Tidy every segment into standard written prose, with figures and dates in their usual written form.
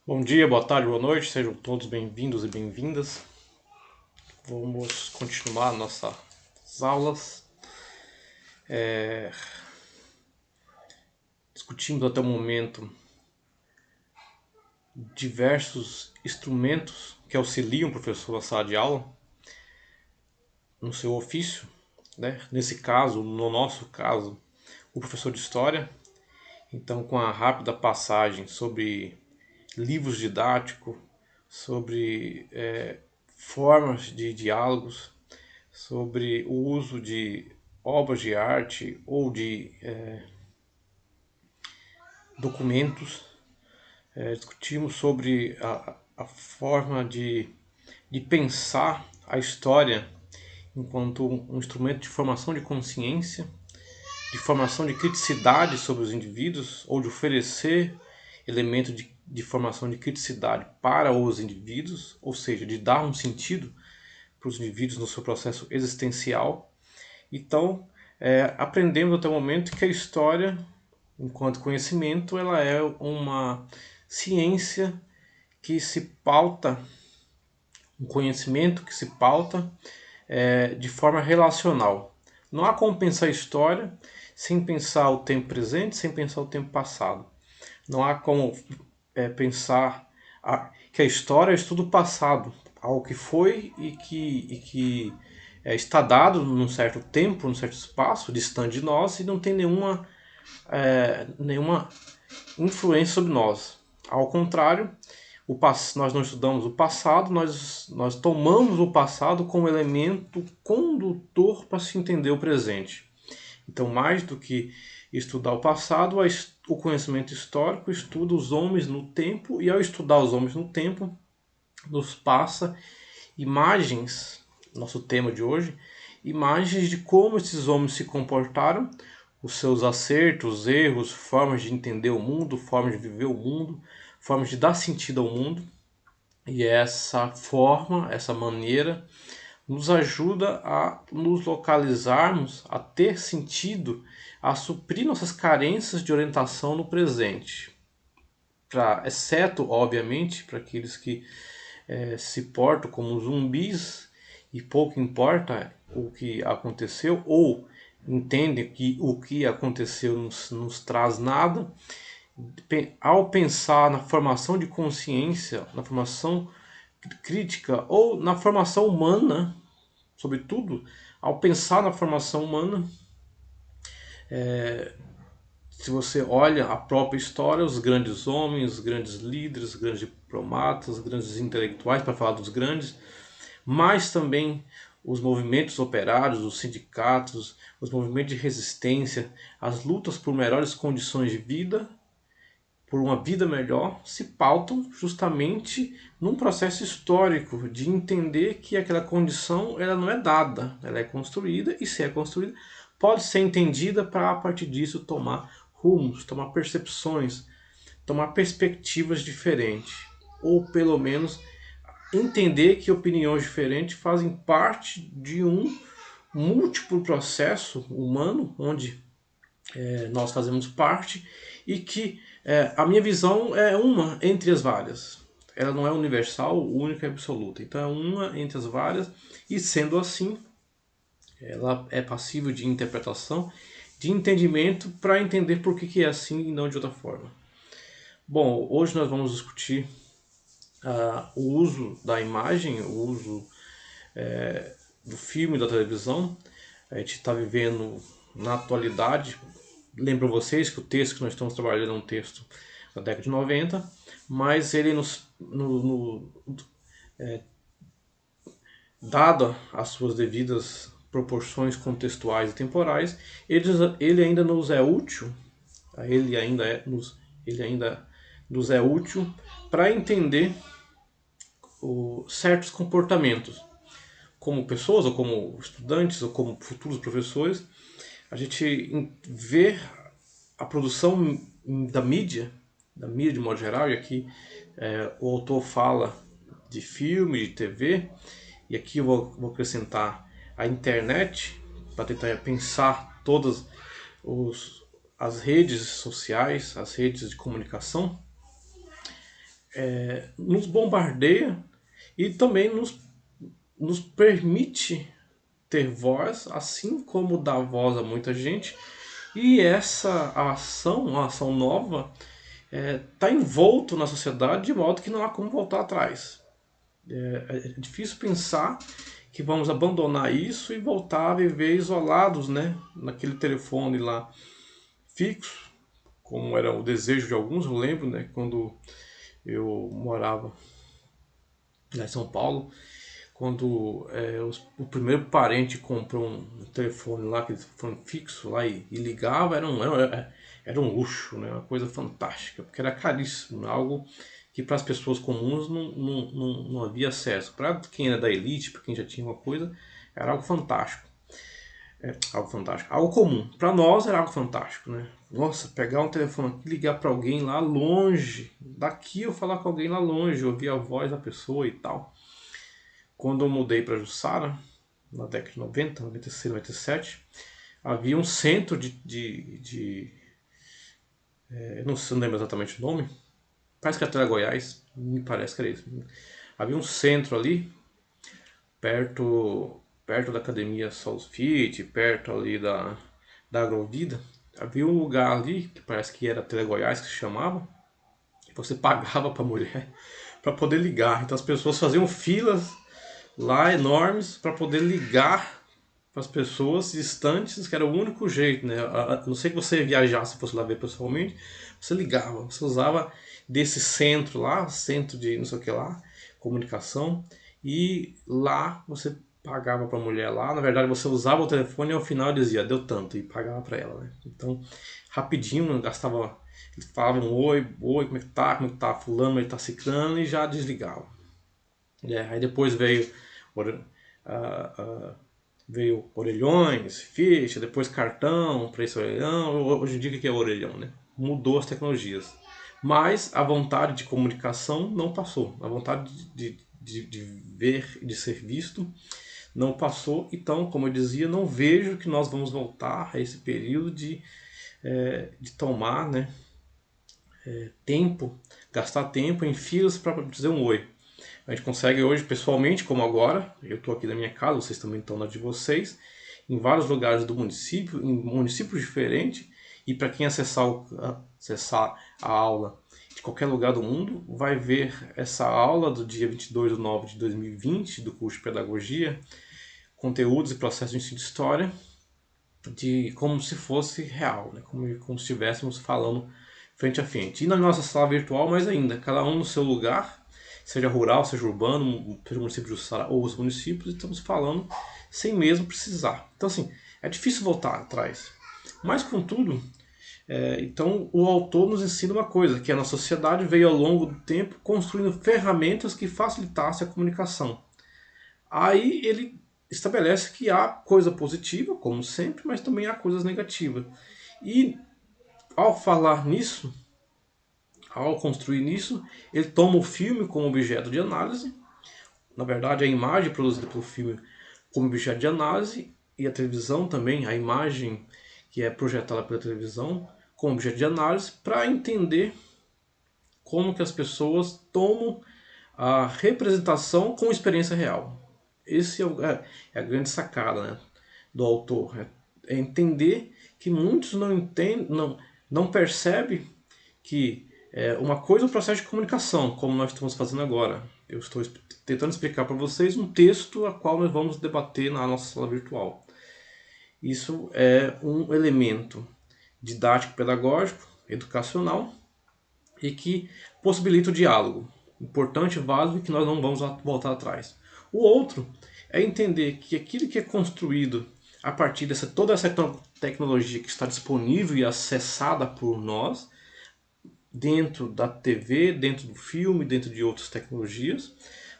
Bom dia, boa tarde, boa noite, sejam todos bem-vindos e bem-vindas. Vamos continuar nossas aulas. Discutimos até o momento diversos instrumentos que auxiliam o professor na sala de aula, no seu ofício, né? Nesse caso, no nosso caso, o professor de História. Então, com a rápida passagem sobre livros didáticos, sobre formas de diálogos, sobre o uso de obras de arte ou de documentos. Discutimos sobre a forma de pensar a história enquanto um instrumento de formação de consciência, de formação de criticidade sobre os indivíduos, ou de oferecer elementos de formação de criticidade para os indivíduos, ou seja, de dar um sentido para os indivíduos no seu processo existencial. Então, aprendemos até o momento que a história, enquanto conhecimento, ela é uma ciência que se pauta, um conhecimento que se pauta de forma relacional. Não há como pensar a história sem pensar o tempo presente, sem pensar o tempo passado. Não há como pensar que a história é estudo passado, algo que foi e que está dado num certo tempo, num certo espaço, distante de nós e não tem nenhuma influência sobre nós. Ao contrário, nós não estudamos o passado, nós tomamos o passado como elemento condutor para se entender o presente. Então, mais do que estudar o passado, o conhecimento histórico estuda os homens no tempo, e ao estudar os homens no tempo, nos passa imagens, nosso tema de hoje, imagens de como esses homens se comportaram, os seus acertos, erros, formas de entender o mundo, formas de viver o mundo, formas de dar sentido ao mundo. E essa forma, essa maneira, nos ajuda a nos localizarmos, a ter sentido, a suprir nossas carências de orientação no presente. Exceto, obviamente, para aqueles que se portam como zumbis e pouco importa o que aconteceu, ou entendem que o que aconteceu nos traz nada. Ao pensar na formação de consciência, na formação crítica ou na formação humana, sobretudo, ao pensar na formação humana, se você olha a própria história, os grandes homens, os grandes líderes, os grandes diplomatas, os grandes intelectuais, para falar dos grandes, mas também os movimentos operários, os sindicatos, os movimentos de resistência, as lutas por melhores condições de vida, por uma vida melhor, se pautam justamente num processo histórico de entender que aquela condição ela não é dada, ela é construída, e se é construída, pode ser entendida para a partir disso tomar rumos, tomar percepções, tomar perspectivas diferentes, ou pelo menos entender que opiniões diferentes fazem parte de um múltiplo processo humano onde nós fazemos parte, e que a minha visão é uma entre as várias. Ela não é universal, única e absoluta. Então é uma entre as várias, e sendo assim, ela é passível de interpretação, de entendimento, para entender por que é assim e não de outra forma. Bom, hoje nós vamos discutir o uso da imagem, o uso do filme e da televisão. A gente está vivendo na atualidade. Lembro vocês que o texto que nós estamos trabalhando é um texto da década de 90, mas ele dado as suas devidas proporções contextuais e temporais, ele ainda nos é útil, ele ainda nos é útil para entender certos comportamentos, como pessoas, ou como estudantes, ou como futuros professores. A gente vê a produção da mídia de modo geral, e aqui o autor fala de filme, de TV, e aqui eu vou acrescentar a internet, para tentar pensar todas as redes sociais, as redes de comunicação. nos bombardeia e também nos permite ter voz, assim como dá voz a muita gente. E essa ação, uma ação nova, está envolto na sociedade de modo que não há como voltar atrás. É difícil pensar que vamos abandonar isso e voltar a viver isolados, né, naquele telefone lá fixo, como era o desejo de alguns. Eu lembro, né, quando eu morava lá em São Paulo, quando o primeiro parente comprou um telefone lá, aquele telefone fixo lá e ligava, era um luxo, né? Uma coisa fantástica, porque era caríssimo, algo que para as pessoas comuns não havia acesso. Para quem era da elite, para quem já tinha uma coisa, era algo fantástico. Algo fantástico, algo comum. Para nós era algo fantástico, né? Nossa, pegar um telefone aqui, ligar para alguém lá longe, daqui eu falar com alguém lá longe, ouvir a voz da pessoa e tal. Quando eu mudei para Jussara, na década de 90, 96, 97, havia um centro eu não lembro exatamente o nome, parece que era Goiás, me parece que era isso. Havia um centro ali, perto da academia Souls Fit, perto ali da Agrovida. Havia um lugar ali, que parece que era Tele Goiás que se chamava, que você pagava para mulher para poder ligar. Então as pessoas faziam filas lá enormes para poder ligar para as pessoas distantes, que era o único jeito, né? A não ser que você viajasse, fosse lá ver pessoalmente, você ligava, você usava desse centro lá, centro de não sei o que lá, comunicação, e lá você pagava para a mulher lá. Na verdade, você usava o telefone e ao final dizia, deu tanto, e pagava para ela, né? Então, rapidinho, gastava, eles falavam oi, como é que tá fulano, ele tá ciclano, e já desligava. Aí depois veio veio orelhões, ficha, depois cartão para esse orelhão. Hoje em dia o que é orelhão, né? Mudou as tecnologias. Mas a vontade de comunicação não passou. A vontade de ver, de ser visto, não passou. Então, como eu dizia, não vejo que nós vamos voltar a esse período de tomar, né, tempo, gastar tempo em filas para dizer um oi. A gente consegue hoje pessoalmente, como agora, eu estou aqui na minha casa, vocês também estão na de vocês, em vários lugares do município, em municípios diferentes, e para quem acessar a aula de qualquer lugar do mundo, vai ver essa aula do dia 22/9/2020 do curso de Pedagogia, Conteúdos e Processos de Ensino de História, como se fosse real, né? como se estivéssemos falando frente a frente. E na nossa sala virtual, mais ainda, cada um no seu lugar, seja rural, seja urbano, seja o município de Jussara ou os municípios, estamos falando sem mesmo precisar. Então, assim, é difícil voltar atrás. Mas, contudo, então o autor nos ensina uma coisa, que a nossa sociedade veio ao longo do tempo construindo ferramentas que facilitassem a comunicação. Aí ele estabelece que há coisa positiva, como sempre, mas também há coisas negativas. E ao falar nisso, ao construir nisso, ele toma o filme como objeto de análise, na verdade a imagem produzida pelo filme como objeto de análise, e a televisão também, a imagem que é projetada pela televisão como objeto de análise, para entender como que as pessoas tomam a representação com experiência real. Esse é a grande sacada, né, do autor. É entender que muitos não entendem, não percebem que uma coisa é o processo de comunicação, como nós estamos fazendo agora. Eu estou tentando explicar para vocês um texto a qual nós vamos debater na nossa sala virtual. Isso é um elemento didático, pedagógico, educacional e que possibilita o diálogo. Importante, válido e que nós não vamos voltar atrás. O outro é entender que aquilo que é construído a partir dessa toda essa tecnologia que está disponível e acessada por nós, dentro da TV, dentro do filme, dentro de outras tecnologias,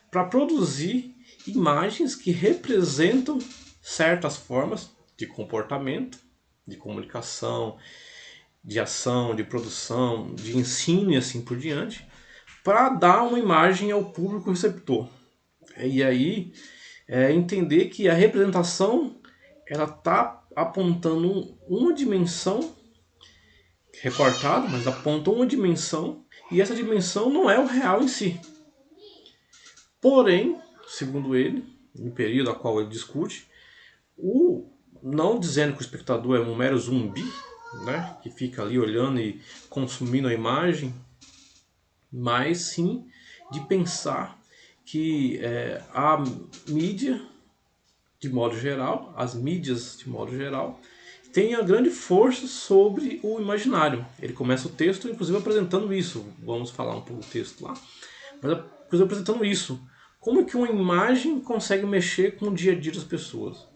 para produzir imagens que representam certas formas de comportamento, de comunicação, de ação, de produção, de ensino e assim por diante, para dar uma imagem ao público receptor. E aí entender que a representação ela está apontando uma dimensão recortada, mas aponta uma dimensão e essa dimensão não é o real em si. Porém, segundo ele, no período a qual ele discute, não dizendo que o espectador é um mero zumbi, né, que fica ali olhando e consumindo a imagem, mas sim de pensar que a mídia, de modo geral, as mídias de modo geral, tem a grande força sobre o imaginário. Ele começa o texto, inclusive, apresentando isso. Vamos falar um pouco do texto lá. Mas inclusive apresentando isso. Como é que uma imagem consegue mexer com o dia a dia das pessoas?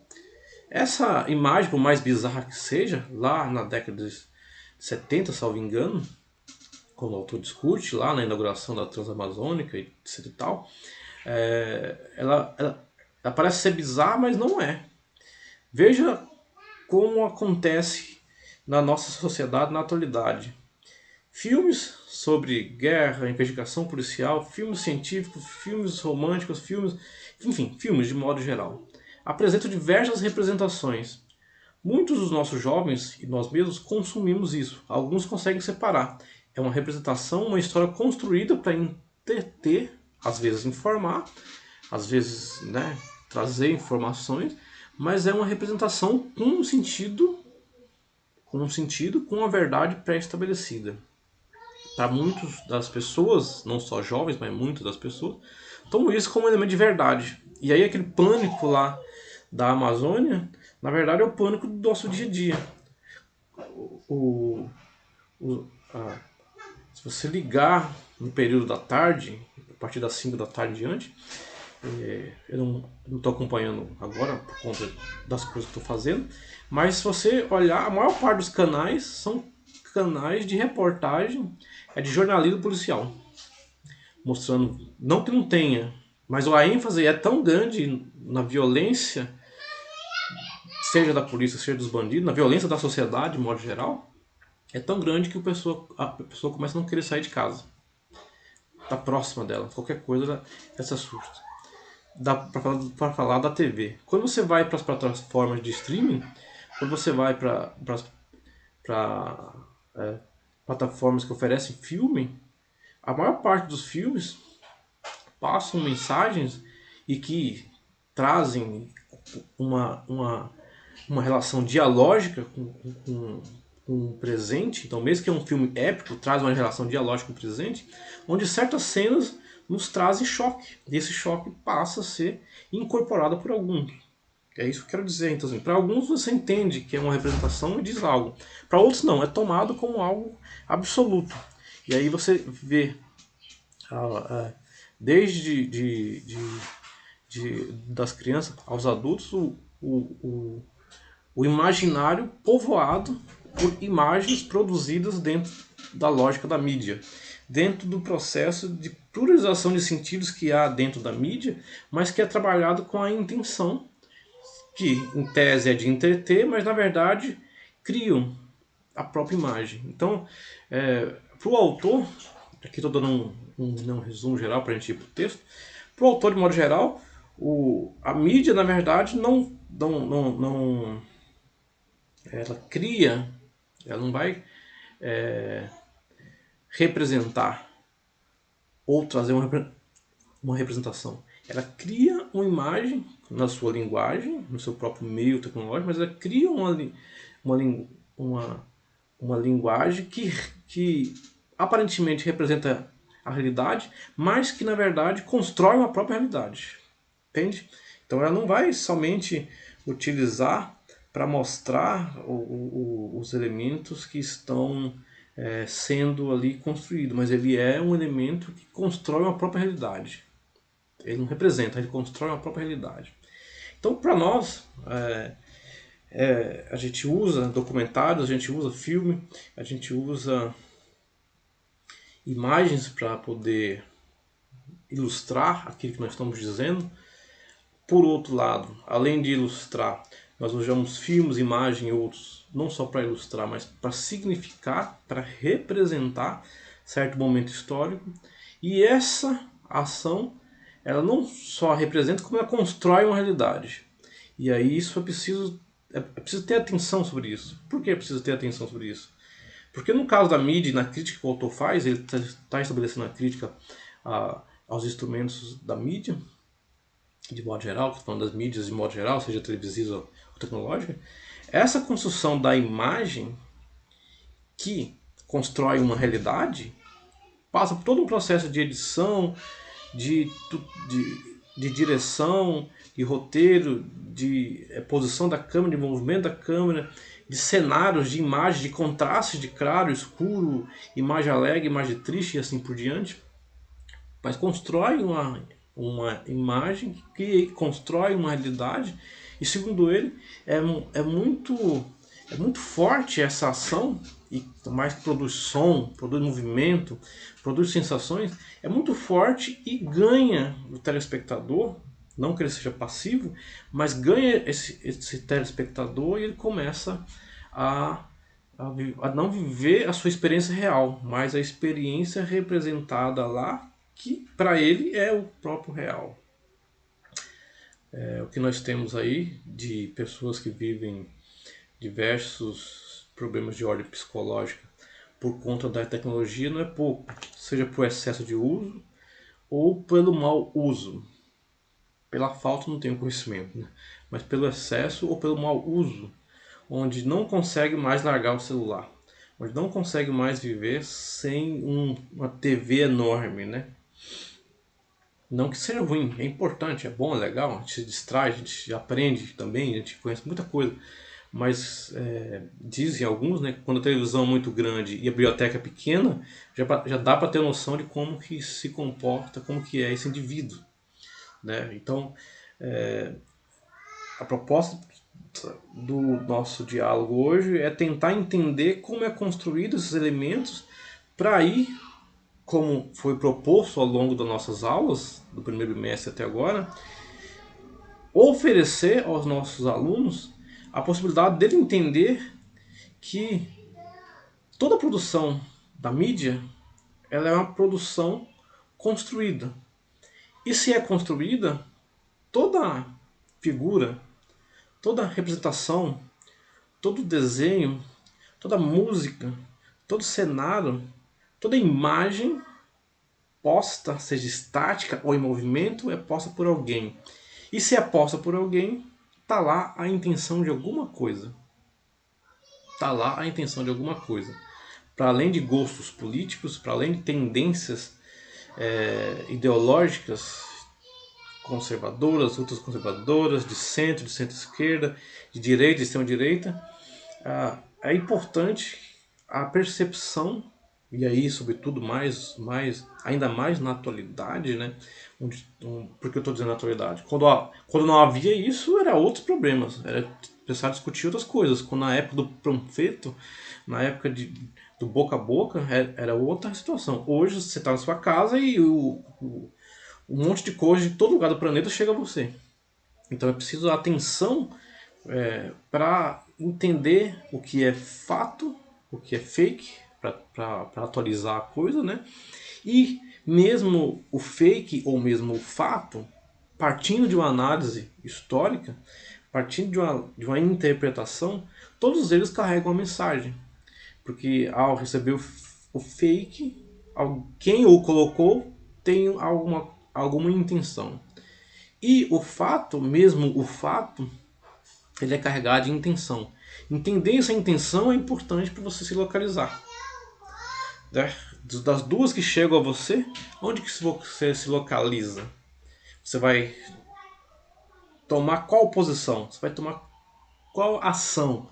Essa imagem, por mais bizarra que seja, lá na década de 70, salvo engano, quando o autor discute, lá na inauguração da Transamazônica e etc e tal, ela parece ser bizarra, mas não é. Veja como acontece na nossa sociedade na atualidade. Filmes sobre guerra, investigação policial, filmes científicos, filmes românticos, filmes de modo geral, apresentam diversas representações. Muitos dos nossos jovens e nós mesmos consumimos isso. Alguns conseguem separar. É uma representação, uma história construída para entreter, às vezes informar, às vezes, né, trazer informações, mas é uma representação com um sentido, com a verdade pré-estabelecida. Para muitas das pessoas, não só jovens, mas muitas das pessoas, tomam isso como um elemento de verdade. E aí aquele pânico lá da Amazônia, na verdade é o pânico do nosso dia a dia. O, o, a, Se você ligar no período da tarde, a partir das 5 da tarde em diante, eu não estou acompanhando agora por conta das coisas que estou fazendo, mas se você olhar, a maior parte dos canais são canais de reportagem, de jornalismo policial, mostrando, não que não tenha, mas a ênfase é tão grande na violência, seja da polícia, seja dos bandidos, na violência da sociedade de modo geral, é tão grande que a pessoa começa a não querer sair de casa. Está próxima dela, qualquer coisa ela se assusta. Dá para falar da TV. Quando você vai para as plataformas de streaming, quando você vai para plataformas que oferecem filme, a maior parte dos filmes passam mensagens e que trazem uma relação dialógica com o presente. Então, mesmo que é um filme épico, traz uma relação dialógica com o presente, onde certas cenas nos trazem choque. E esse choque passa a ser incorporado por alguns. É isso que eu quero dizer. Então, assim, para alguns você entende que é uma representação e diz algo. Para outros não, é tomado como algo absoluto. E aí você vê desde das crianças aos adultos o imaginário povoado por imagens produzidas dentro da lógica da mídia, dentro do processo de pluralização de sentidos que há dentro da mídia, mas que é trabalhado com a intenção que em tese é de entreter, mas na verdade criam a própria imagem. Então, para o autor, aqui estou dando um resumo geral para a gente ir para o texto, para o autor de modo geral, a mídia na verdade não ela cria, ela não vai representar ou trazer uma representação. Ela cria uma imagem na sua linguagem, no seu próprio meio tecnológico, mas ela cria uma linguagem que aparentemente representa a realidade, mas que na verdade constrói uma própria realidade. Entende? Então ela não vai somente utilizar para mostrar os elementos que estão sendo ali construídos, mas ele é um elemento que constrói uma própria realidade. Ele não representa, ele constrói uma própria realidade. Então, para nós, a gente usa documentários, a gente usa filme, a gente usa imagens para poder ilustrar aquilo que nós estamos dizendo. Por outro lado, além de ilustrar, nós usamos filmes, imagens e outros, não só para ilustrar, mas para significar, para representar certo momento histórico. E essa ação, ela não só representa, como ela constrói uma realidade. E aí isso é preciso ter atenção sobre isso. Por que é preciso ter atenção sobre isso? Porque no caso da mídia, na crítica que o autor faz, ele está estabelecendo a crítica aos instrumentos da mídia, de modo geral, falando das mídias de modo geral, seja televisiva ou tecnológica. Essa construção da imagem que constrói uma realidade passa por todo um processo de edição, de, de direção, de roteiro, de posição da câmera, de movimento da câmera, de cenários, de imagens, de contrastes de claro, escuro, imagem alegre, imagem triste e assim por diante. Mas constrói uma imagem que constrói uma realidade e, segundo ele, é muito forte essa ação, e mais produz som, produz movimento, produz sensações, é muito forte e ganha o telespectador, não que ele seja passivo, mas ganha esse telespectador e ele começa a não viver a sua experiência real, mas a experiência representada lá, que para ele é o próprio real. O que nós temos aí de pessoas que vivem diversos problemas de ordem psicológica por conta da tecnologia não é pouco, seja por excesso de uso ou pelo mau uso. Pela falta não tenho conhecimento, né? Mas pelo excesso ou pelo mau uso, onde não consegue mais largar o celular, onde não consegue mais viver sem uma TV enorme, né? Não que seja ruim, é importante, é bom, é legal, a gente se distrai, a gente aprende também, a gente conhece muita coisa. Mas dizem alguns, né, que quando a televisão é muito grande e a biblioteca é pequena, já dá para ter noção de como que se comporta, como que é esse indivíduo, né? Então, a proposta do nosso diálogo hoje é tentar entender como é construído esses elementos para aí, como foi proposto ao longo das nossas aulas, do primeiro bimestre até agora, oferecer aos nossos alunos a possibilidade dele entender que toda a produção da mídia ela é uma produção construída. E se é construída, toda figura, toda representação, todo desenho, toda música, todo cenário, toda imagem posta, seja estática ou em movimento, é posta por alguém. E se é posta por alguém, está lá a intenção de alguma coisa. Está lá a intenção de alguma coisa. Para além de gostos políticos, para além de tendências ideológicas, conservadoras, ultraconservadoras, de centro-esquerda, de direita, de extrema-direita, é importante a percepção, e aí, sobretudo, ainda mais na atualidade, né? Por que eu estou dizendo na atualidade? Quando não havia isso, era outros problemas, era precisar discutir outras coisas. Quando na época do panfleto, na época do boca a boca, era outra situação. Hoje você está na sua casa e um monte de coisa de todo lugar do planeta chega a você. Então é preciso atenção para entender o que é fato, o que é fake, para atualizar a coisa, né? E mesmo o fake ou mesmo o fato, partindo de uma análise histórica, partindo de uma interpretação, todos eles carregam uma mensagem. Porque ao receber o fake, quem o colocou tem alguma intenção. E o fato, mesmo o fato, ele é carregado de intenção. Entender essa intenção é importante para você se localizar. Das duas que chegam a você, onde que você se localiza? Você vai tomar qual posição? Você vai tomar qual ação?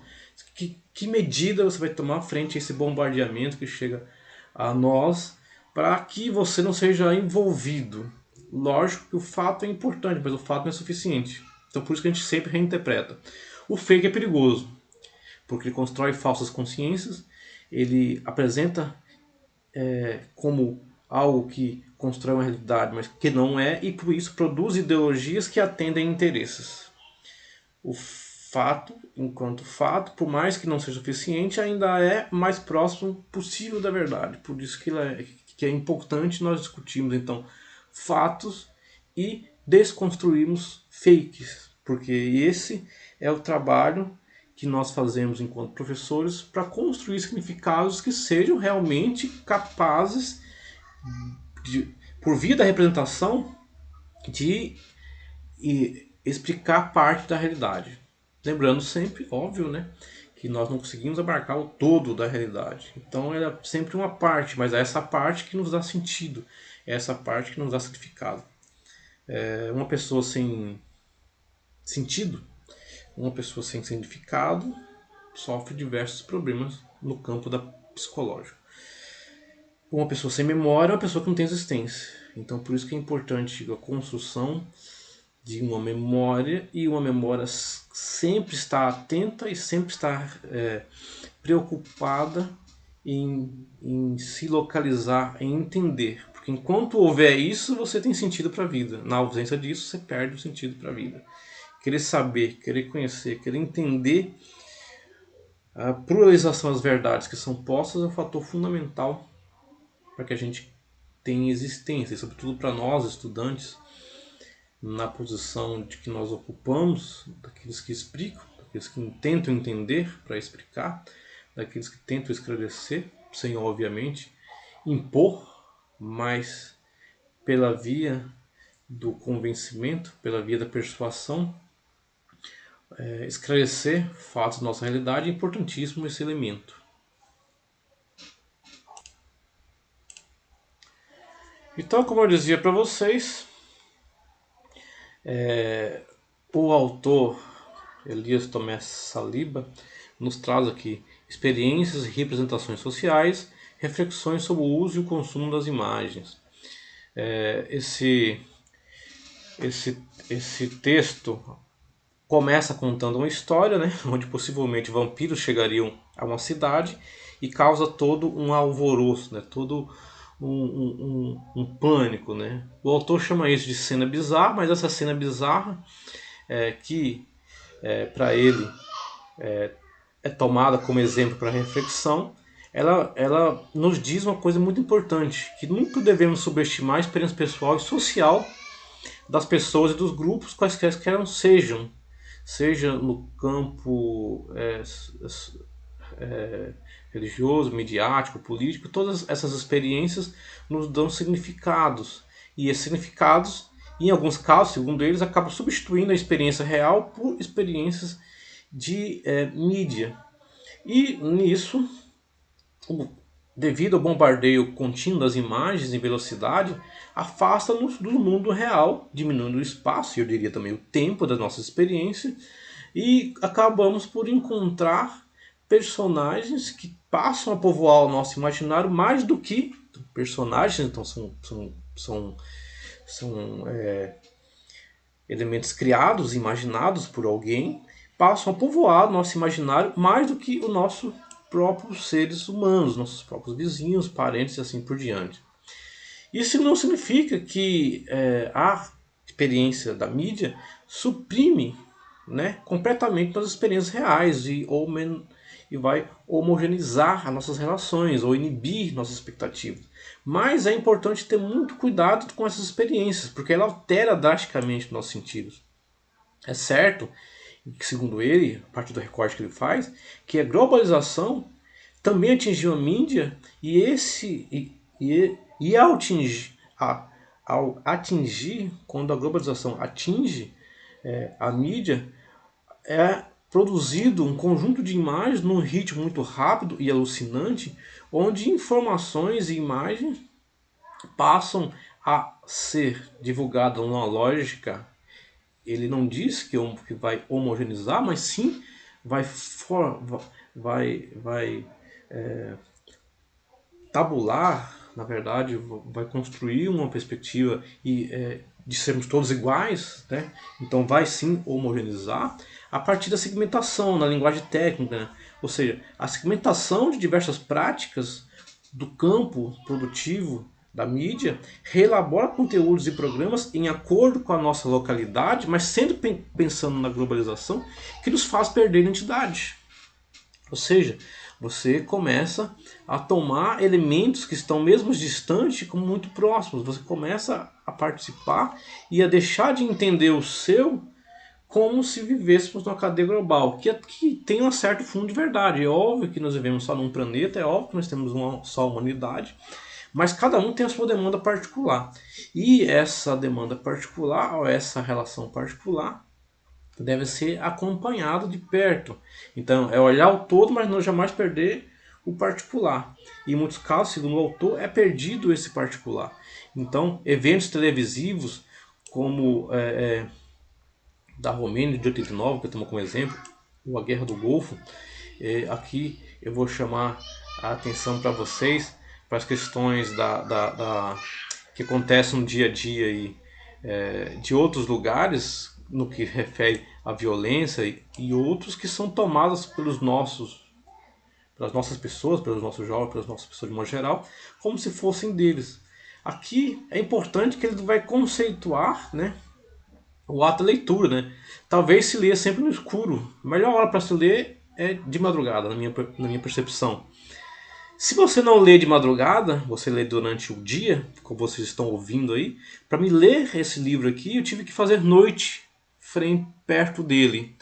Que medida você vai tomar frente a esse bombardeamento que chega a nós para que você não seja envolvido? Lógico que o fato é importante, mas o fato não é suficiente. Então por isso que a gente sempre reinterpreta. O fake é perigoso, porque ele constrói falsas consciências, ele apresenta como algo que constrói uma realidade, mas que não é, e por isso produz ideologias que atendem a interesses. O fato, enquanto fato, por mais que não seja suficiente, ainda é mais próximo possível da verdade. Por isso que é importante nós discutirmos, então, fatos e desconstruirmos fakes, porque esse é o trabalho que nós fazemos enquanto professores para construir significados que sejam realmente capazes, por via da representação, de explicar parte da realidade. Lembrando sempre, óbvio, né, que nós não conseguimos abarcar o todo da realidade. Então é sempre uma parte, mas é essa parte que nos dá sentido, é essa parte que nos dá significado. Uma pessoa sem sentido, uma pessoa sem significado, sofre diversos problemas no campo da psicológico. Uma pessoa sem memória é uma pessoa que não tem existência. Então por isso que é importante a construção de uma memória, e uma memória sempre está atenta e sempre está preocupada em se localizar, em entender. Porque enquanto houver isso, você tem sentido para a vida. Na ausência disso, você perde o sentido para a vida. Querer saber, querer conhecer, querer entender a pluralização das verdades que são postas é um fator fundamental para que a gente tenha existência, e sobretudo para nós, estudantes, na posição de que nós ocupamos, daqueles que explicam, daqueles que tentam entender para explicar, daqueles que tentam esclarecer, sem obviamente impor, mas pela via do convencimento, pela via da persuasão, esclarecer fatos da nossa realidade. É importantíssimo esse elemento. Então, como eu dizia para vocês, o autor Elias Tomé Saliba nos traz aqui experiências e representações sociais, reflexões sobre o uso e o consumo das imagens. Esse texto começa contando uma história, né, onde possivelmente vampiros chegariam a uma cidade e causa todo um alvoroço, né, todo um pânico, né? O autor chama isso de cena bizarra, mas essa cena bizarra que para ele é tomada como exemplo para reflexão, ela nos diz uma coisa muito importante, que nunca devemos subestimar a experiência pessoal e social das pessoas e dos grupos, quaisquer que elas sejam, seja no campo religioso, midiático, político. Todas essas experiências nos dão significados, e esses significados, em alguns casos, segundo eles, acabam substituindo a experiência real por experiências de mídia. E nisso, devido ao bombardeio contínuo das imagens em velocidade, afasta-nos do mundo real, diminuindo o espaço, e eu diria também o tempo da nossa experiência, e acabamos por encontrar personagens que passam a povoar o nosso imaginário mais do que personagens. Então são elementos criados, imaginados por alguém, passam a povoar o nosso imaginário mais do que o nosso próprios seres humanos, nossos próprios vizinhos, parentes e assim por diante. Isso não significa que a experiência da mídia suprime, né, completamente as experiências reais e vai homogeneizar as nossas relações ou inibir nossas expectativas. Mas é importante ter muito cuidado com essas experiências, porque ela altera drasticamente nossos sentidos. É certo que, segundo ele, a partir do recorte que ele faz, que a globalização também atingiu a mídia, e ao atingir, quando a globalização atinge a mídia, é produzido um conjunto de imagens num ritmo muito rápido e alucinante, onde informações e imagens passam a ser divulgadas numa lógica. Ele não diz que vai homogeneizar, mas sim vai tabular, na verdade, vai construir uma perspectiva de sermos todos iguais, né? Então vai sim homogeneizar a partir da segmentação, na linguagem técnica, né? Ou seja, a segmentação de diversas práticas do campo produtivo da mídia reelabora conteúdos e programas em acordo com a nossa localidade, mas sempre pensando na globalização, que nos faz perder identidade. Ou seja, você começa a tomar elementos que estão mesmo distantes como muito próximos. Você começa a participar e a deixar de entender o seu como se vivêssemos numa cadeia global, que tem um certo fundo de verdade. É óbvio que nós vivemos só num planeta, é óbvio que nós temos uma só humanidade, mas cada um tem a sua demanda particular. E essa demanda particular, ou essa relação particular, deve ser acompanhado de perto. Então, é olhar o todo, mas não jamais perder o particular. E em muitos casos, segundo o autor, é perdido esse particular. Então, eventos televisivos como da Romênia de 89, que eu tomo como exemplo, ou a Guerra do Golfo, aqui eu vou chamar a atenção para vocês para as questões que acontecem no dia a dia aí, de outros lugares no que refere à violência e outros que são tomados pelas nossas pessoas, pelos nossos jovens, pelas nossas pessoas de modo geral, como se fossem deles. Aqui é importante que ele vai conceituar, né, o ato da leitura, né? Talvez se leia sempre no escuro. A melhor hora para se ler é de madrugada, na minha percepção. Se você não lê de madrugada, você lê durante o dia, como vocês estão ouvindo aí, para me ler esse livro aqui, eu tive que fazer noite perto dele.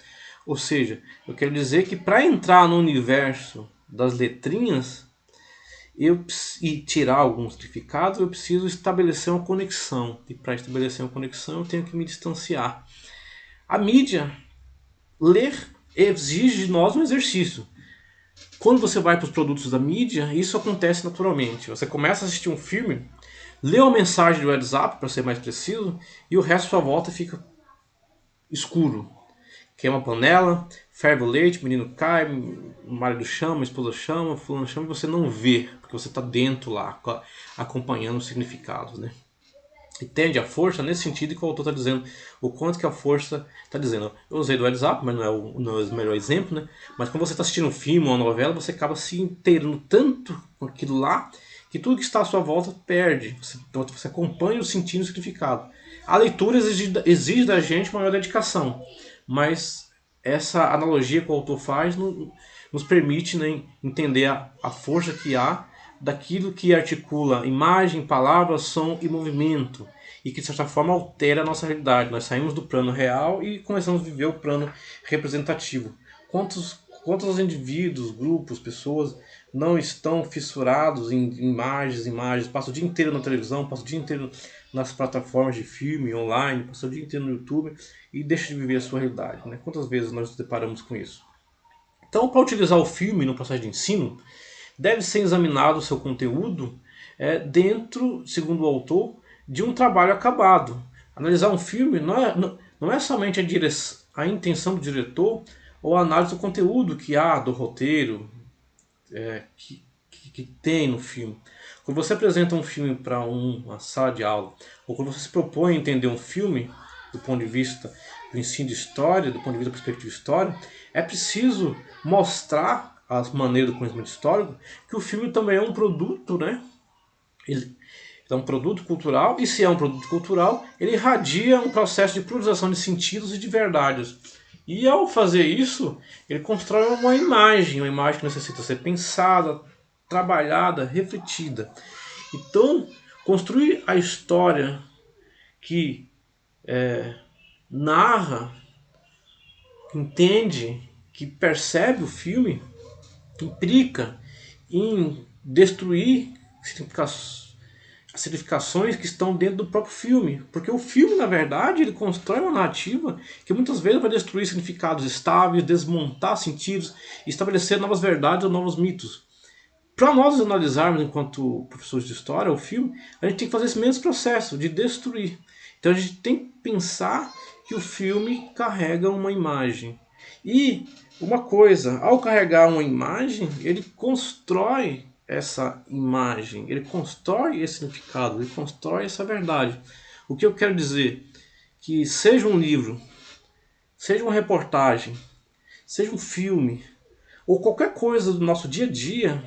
Ou seja, eu quero dizer que para entrar no universo das letrinhas e tirar algum significado, eu preciso estabelecer uma conexão. E para estabelecer uma conexão, eu tenho que me distanciar. A mídia, ler, exige de nós um exercício. Quando você vai para os produtos da mídia, isso acontece naturalmente. Você começa a assistir um filme, lê uma mensagem do WhatsApp, para ser mais preciso, e o resto da sua volta fica escuro. Queima a panela, ferve o leite, o menino cai, o marido chama, a esposa chama, fulano chama, e você não vê, porque você está dentro lá, acompanhando os significados, né? Entende a força nesse sentido que o autor está dizendo, o quanto que a força está dizendo. Eu usei do WhatsApp, mas não é o melhor exemplo, né? Mas quando você está assistindo um filme ou uma novela, você acaba se inteirando tanto com aquilo lá, que tudo que está à sua volta perde. Então você acompanha o sentido e o significado. A leitura exige da gente maior dedicação, mas essa analogia que o autor faz nos permite, né, entender a força que há daquilo que articula imagem, palavra, som e movimento, e que de certa forma altera a nossa realidade. Nós saímos do plano real e começamos a viver o plano representativo. Quantos indivíduos, grupos, pessoas não estão fissurados em imagens, passam o dia inteiro na televisão, passam o dia inteiro nas plataformas de filme, online, passam o dia inteiro no YouTube e deixam de viver a sua realidade, né? Quantas vezes nós nos deparamos com isso? Então, para utilizar o filme no processo de ensino, deve ser examinado o seu conteúdo dentro, segundo o autor, de um trabalho acabado. Analisar um filme não é somente a intenção do diretor ou a análise do conteúdo que há do roteiro que tem no filme. Quando você apresenta um filme para uma sala de aula, ou quando você se propõe a entender um filme do ponto de vista do ensino de história, do ponto de vista da perspectiva de história, é preciso mostrar as maneiras do conhecimento histórico que o filme também é um produto, né? Ele é um produto cultural, e se é um produto cultural, ele irradia um processo de pluralização de sentidos e de verdades. E ao fazer isso, ele constrói uma imagem que necessita ser pensada, trabalhada, refletida. Então, construir a história que narra, entende, que percebe o filme, implica em destruir significações que estão dentro do próprio filme. Porque o filme, na verdade, ele constrói uma narrativa que muitas vezes vai destruir significados estáveis, desmontar sentidos, estabelecer novas verdades ou novos mitos. Para nós analisarmos, enquanto professores de história, o filme, a gente tem que fazer esse mesmo processo de destruir. Então a gente tem que pensar que o filme carrega uma imagem. E uma coisa, ao carregar uma imagem, ele constrói essa imagem, ele constrói esse significado, ele constrói essa verdade. O que eu quero dizer? Que seja um livro, seja uma reportagem, seja um filme, ou qualquer coisa do nosso dia a dia,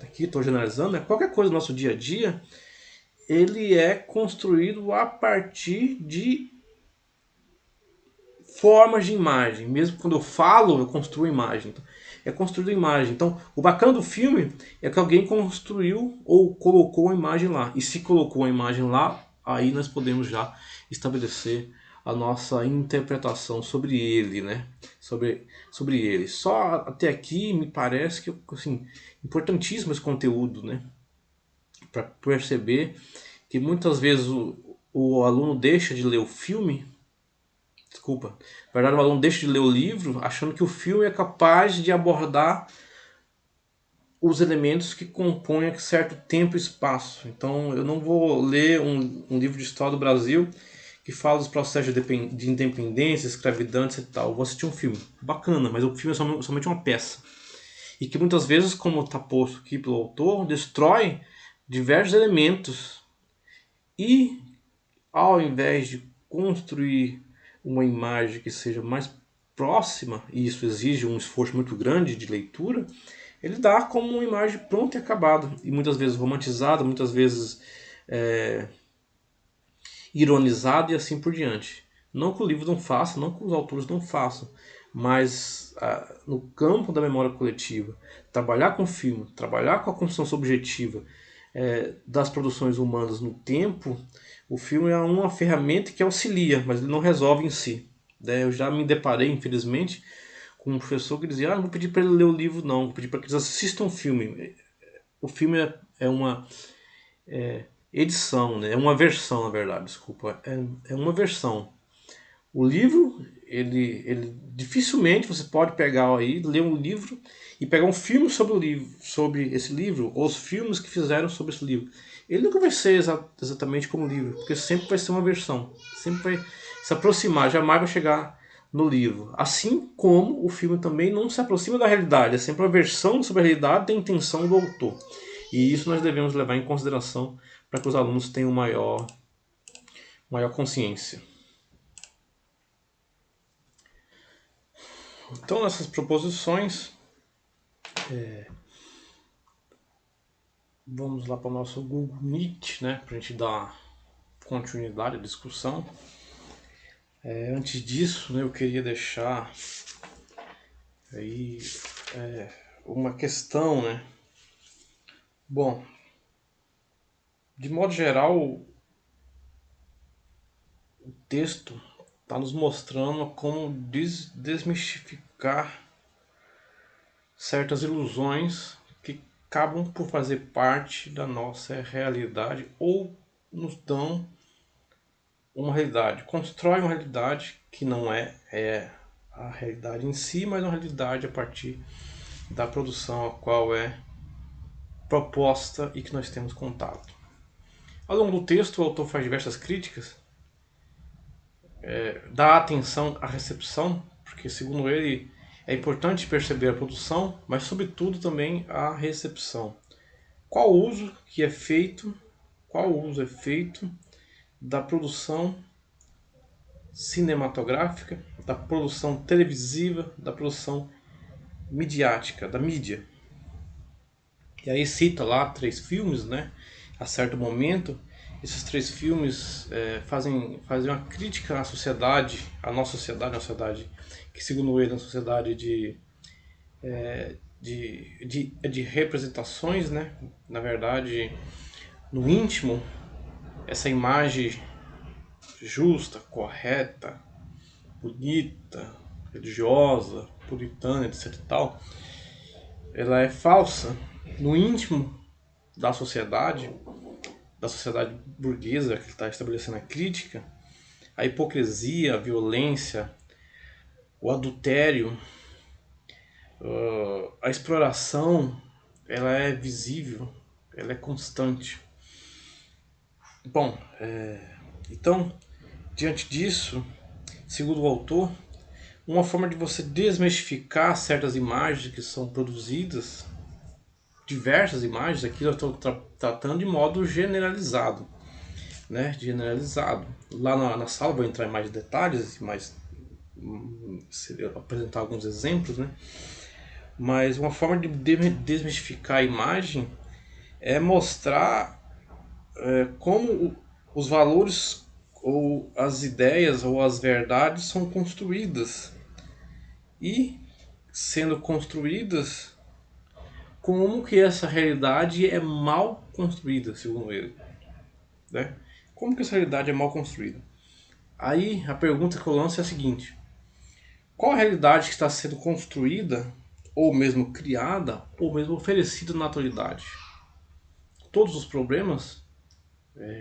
aqui estou generalizando, né? Qualquer coisa do nosso dia a dia, ele é construído a partir de formas de imagem. Mesmo quando eu falo, eu construo imagem. Então, é construído imagem. Então, o bacana do filme é que alguém construiu ou colocou a imagem lá. E se colocou a imagem lá, aí nós podemos já estabelecer a nossa interpretação sobre ele, né? Sobre ele. Só até aqui me parece que assim, importantíssimo esse conteúdo, né? Para perceber que muitas vezes o aluno deixa de ler o filme, desculpa, na verdade o aluno deixa de ler o livro achando que o filme é capaz de abordar os elementos que compõem certo tempo e espaço. Então eu não vou ler um livro de história do Brasil que fala dos processos de independência, escravidão, etc. e tal. Eu vou assistir um filme bacana, mas o filme é somente uma peça. E que muitas vezes, como está posto aqui pelo autor, destrói diversos elementos. E ao invés de construir uma imagem que seja mais próxima, e isso exige um esforço muito grande de leitura, ele dá como uma imagem pronta e acabada, e muitas vezes romantizada, muitas vezes ironizada e assim por diante. Não que o livro não faça, não que os autores não façam, mas no campo da memória coletiva, trabalhar com filme, trabalhar com a construção subjetiva das produções humanas no tempo, o filme é uma ferramenta que auxilia, mas ele não resolve em si. Eu já me deparei, infelizmente, com um professor que dizia: não vou pedir para ele ler o livro, não, vou pedir para que eles assistam o filme. O filme é uma edição, né? É uma versão, na verdade, desculpa. É uma versão. O livro, ele dificilmente você pode pegar aí, ler um livro e pegar um filme sobre o livro, sobre esse livro, ou os filmes que fizeram sobre esse livro. Ele nunca vai ser exatamente como o livro, porque sempre vai ser uma versão, sempre vai se aproximar, jamais vai chegar no livro. Assim como o filme também não se aproxima da realidade, é sempre uma versão sobre a realidade da intenção do autor. E isso nós devemos levar em consideração para que os alunos tenham maior consciência. Então, nessas proposições, vamos lá para o nosso Google Meet, né, para a gente dar continuidade à discussão. Antes disso, né, eu queria deixar aí uma questão, né? Bom, de modo geral, o texto está nos mostrando como desmistificar certas ilusões que acabam por fazer parte da nossa realidade ou nos dão uma realidade, constrói uma realidade que não é a realidade em si, mas uma realidade a partir da produção a qual é proposta e que nós temos contato. Ao longo do texto, o autor faz diversas críticas, dá atenção à recepção, porque segundo ele é importante perceber a produção, mas sobretudo também a recepção. Qual o uso é feito da produção cinematográfica, da produção televisiva, da produção midiática, da mídia. E aí cita lá 3 filmes, né? A certo momento, esses 3 filmes fazem uma crítica à sociedade, à nossa sociedade, que segundo ele é uma sociedade de representações, né? Na verdade, no íntimo, essa imagem justa, correta, bonita, religiosa, puritana, etc e tal, ela é falsa no íntimo da sociedade burguesa que ele está estabelecendo a crítica. A hipocrisia, a violência, o adultério, a exploração, ela é visível, ela é constante. Bom, então, diante disso, segundo o autor, uma forma de você desmistificar certas imagens que são produzidas, diversas imagens, aqui eu estou tratando de modo generalizado, né? Generalizado. Lá na sala vou entrar em mais detalhes, mas apresentar alguns exemplos, né? Mas uma forma de desmistificar a imagem é mostrar como os valores ou as ideias ou as verdades são construídas e, sendo construídas, como que essa realidade é mal construída, segundo ele, né? Como que essa realidade é mal construída? Aí a pergunta que eu lanço é a seguinte: qual a realidade que está sendo construída, ou mesmo criada, ou mesmo oferecida na atualidade? Todos os problemas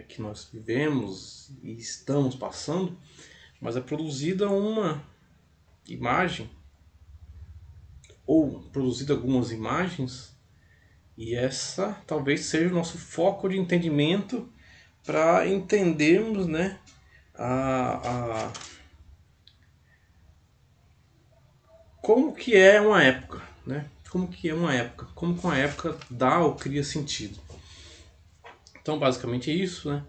que nós vivemos e estamos passando, mas é produzida uma imagem, ou produzida algumas imagens, e essa talvez seja o nosso foco de entendimento para entendermos, né, a como que é uma época, né? Como que é uma época, como que uma época dá ou cria sentido. Então, basicamente é isso, né?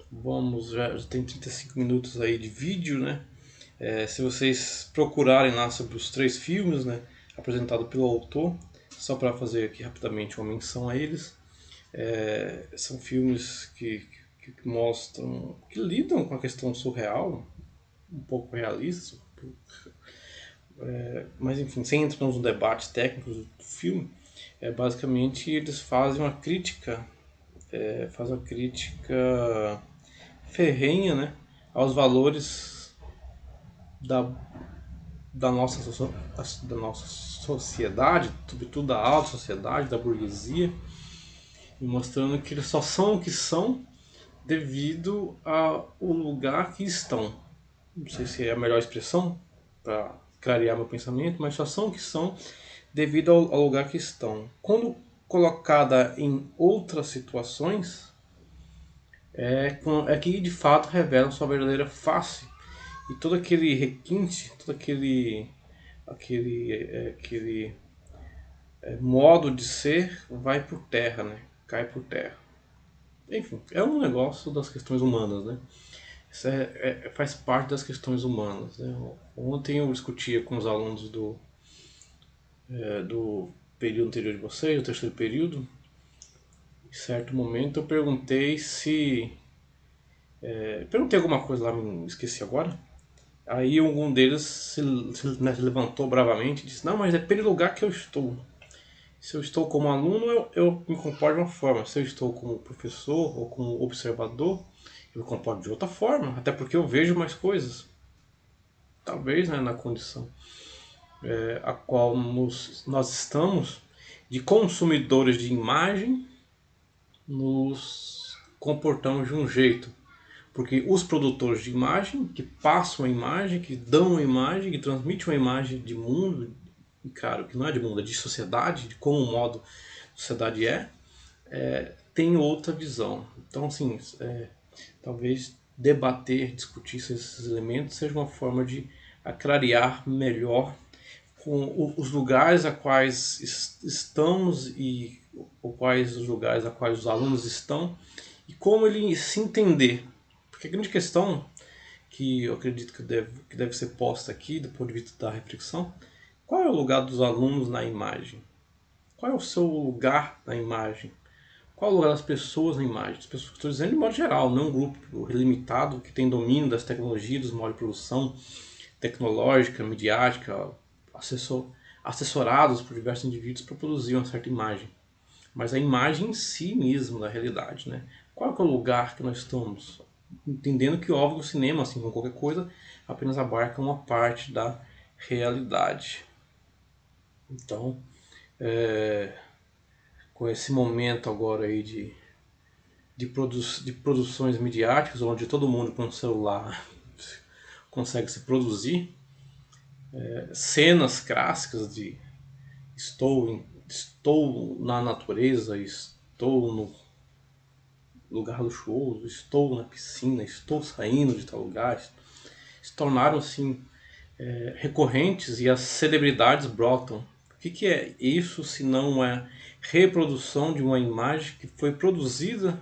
Vamos, já tem 35 minutos aí de vídeo, né? Se vocês procurarem lá sobre os 3 filmes, né, apresentado pelo autor, só para fazer aqui rapidamente uma menção a eles, são filmes que mostram, que lidam com a questão surreal, um pouco realistas, mas enfim, sem entrar nos debates técnicos do filme, basicamente eles fazem uma crítica ferrenha, né, aos valores da, da nossa sociedade, sobretudo da alta sociedade, da burguesia, e mostrando que eles só são o que são devido ao lugar que estão. Não sei se é a melhor expressão para clarear meu pensamento, mas só são o que são devido ao lugar que estão. Quando colocada em outras situações, é que de fato revelam sua verdadeira face. E todo aquele requinte, todo aquele modo de ser vai por terra, né? Cai por terra. Enfim, é um negócio das questões humanas, né? Isso faz parte das questões humanas. Né? Ontem eu discutia com os alunos do período anterior de vocês, do terceiro período. Em certo momento eu perguntei se. Perguntei alguma coisa lá, me esqueci agora. Aí algum deles se levantou bravamente e disse: Não, mas depende do lugar que eu estou. Se eu estou como aluno, eu me comporto de uma forma. Se eu estou como professor ou como observador, eu me comporto de outra forma. Até porque eu vejo mais coisas. Talvez, né, na condição a qual nós estamos, de consumidores de imagem, nos comportamos de um jeito. Porque os produtores de imagem, que passam a imagem, que dão a imagem, que transmitem uma imagem de mundo, e claro, que não é de mundo, é de sociedade, de como o modo de sociedade tem outra visão. Então, assim, talvez debater, discutir esses elementos seja uma forma de clarear melhor com os lugares a quais estamos e quais os lugares a quais os alunos estão e como ele se entender. Porque a grande questão que eu acredito que deve ser posta aqui, do ponto de vista da reflexão, qual é o lugar dos alunos na imagem? Qual é o seu lugar na imagem? Qual é o lugar das pessoas na imagem? As pessoas, estou dizendo de modo geral, não um grupo limitado que tem domínio das tecnologias, dos modos de produção tecnológica, midiática, assessorados por diversos indivíduos para produzir uma certa imagem. Mas a imagem em si mesmo da realidade, né? Qual é o lugar que nós estamos? Entendendo que, óbvio, o cinema, assim como qualquer coisa, apenas abarca uma parte da realidade. Então, com esse momento agora aí de produções midiáticas, onde todo mundo com um celular consegue se produzir, cenas clássicas de estou na natureza, estou no lugar luxuoso, estou na piscina, estou saindo de tal lugar, se tornaram assim recorrentes e as celebridades brotam. O que é isso se não é reprodução de uma imagem que foi produzida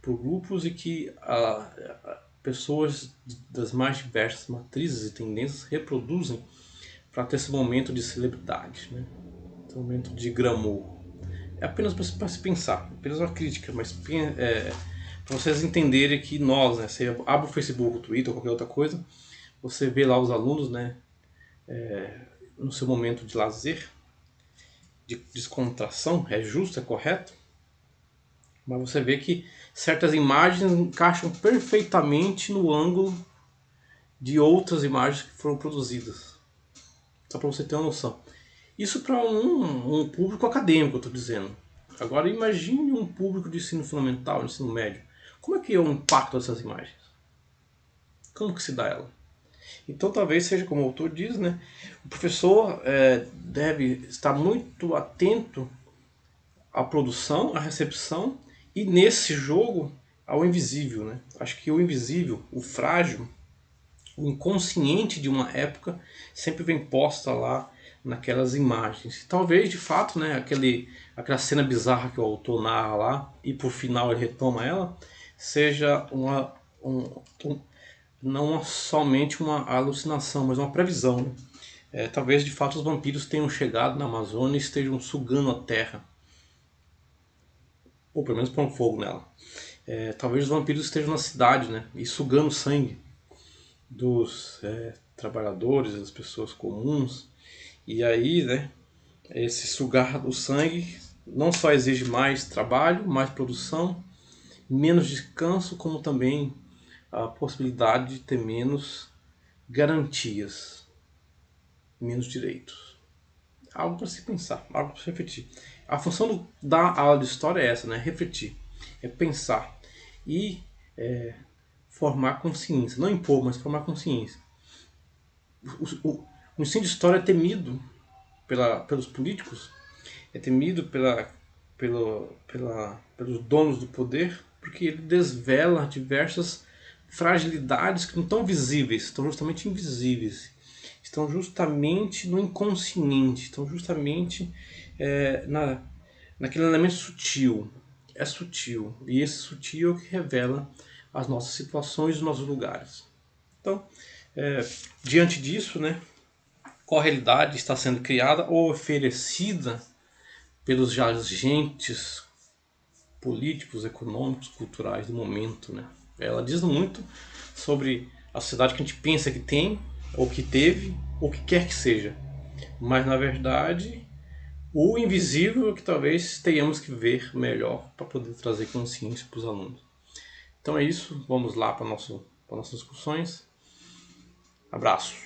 por grupos e que pessoas das mais diversas matrizes e tendências reproduzem para ter esse momento de celebridade, né? Esse momento de glamour. É apenas para se pensar, apenas uma crítica, mas para vocês entenderem que nós, né, você abre o Facebook, o Twitter ou qualquer outra coisa, você vê lá os alunos, né, no seu momento de lazer, de descontração, é justo, é correto, mas você vê que certas imagens encaixam perfeitamente no ângulo de outras imagens que foram produzidas. Só para você ter uma noção. Isso para um público acadêmico, eu estou dizendo. Agora imagine um público de ensino fundamental, de ensino médio. Como é que é o impacto dessas imagens? Como que se dá ela? Então talvez seja como o autor diz, né? O professor deve estar muito atento à produção, à recepção e nesse jogo ao invisível, né? Acho que o invisível, o frágil, o inconsciente de uma época sempre vem posta lá naquelas imagens. Talvez de fato, né, aquela cena bizarra que o autor narra lá e por final ele retoma ela, seja não somente uma alucinação, mas uma previsão, né? Talvez de fato os vampiros tenham chegado na Amazônia e estejam sugando a terra, ou pelo menos pondo fogo nela. Talvez os vampiros estejam na cidade, né, e sugando sangue dos trabalhadores, das pessoas comuns. E aí, né, esse sugar o sangue não só exige mais trabalho, mais produção, menos descanso, como também a possibilidade de ter menos garantias, menos direitos. Algo para se pensar, algo para se refletir. A função da aula de história é essa, né? Refletir, é pensar e formar consciência. Não impor, mas formar consciência. O ensino de história é temido pelos políticos, é temido pelos donos do poder, porque ele desvela diversas fragilidades que não estão visíveis, estão justamente invisíveis, estão justamente no inconsciente, estão justamente naquele elemento sutil. É sutil, e esse sutil é o que revela as nossas situações, os nossos lugares. Então, diante disso, né, qual realidade está sendo criada ou oferecida pelos agentes políticos, econômicos, culturais do momento, né? Ela diz muito sobre a sociedade que a gente pensa que tem, ou que teve, ou que quer que seja. Mas na verdade, o invisível é que talvez tenhamos que ver melhor para poder trazer consciência para os alunos. Então é isso, vamos lá para nossas discussões. Abraço.